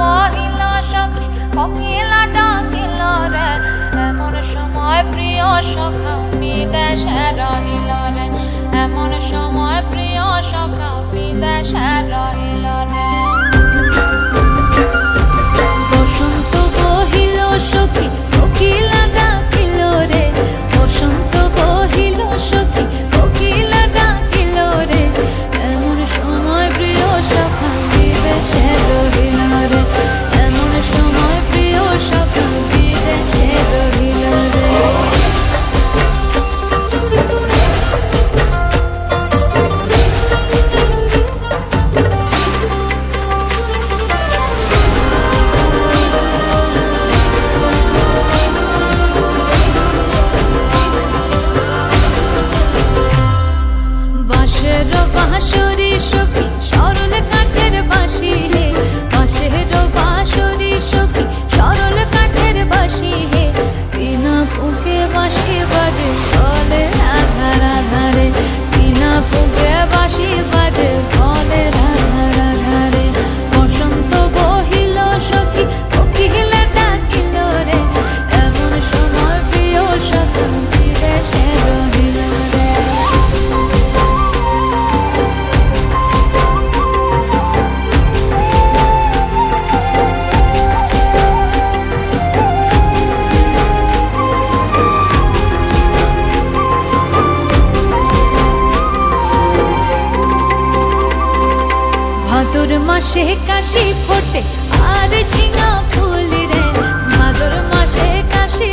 রহিল সখী কোকিলা ডাকিল রে এমন সময় প্রিয় সখা বিদেশে রহিল রে এমন সময় প্রিয় সখা বিদেশে রহিল রে বসন্ত বহিল সখী কোকিলা ডাকিল রে বসন্ত বহিল সখী কোকিলা ডাকিল রে এমন সময় প্রিয় সখা বিদেশে রহিল রে এমন সময় প্রিয় সখা বিদেশে রহিল রে বাঁশরি সখী সরল কাঠের বাঁশি হে বাঁশের বাঁশরি সখী সরল কাঠের বাঁশি হে বিনা ফুঁকে বাঁশি বাজে বলে রাধা রাধা রে বিনা ফুঁকে বাঁশি বাজে বলে রাধা রাধা রে বসন্ত বহিল সখী কোকিলা ডাকিল রে এমন সময় প্রিয় সখা বিদেশে রহিল রে ভাদর মাসে কাশি ফোটে আর ঝিঙা ফুল রে ভাদর মাসে কাশি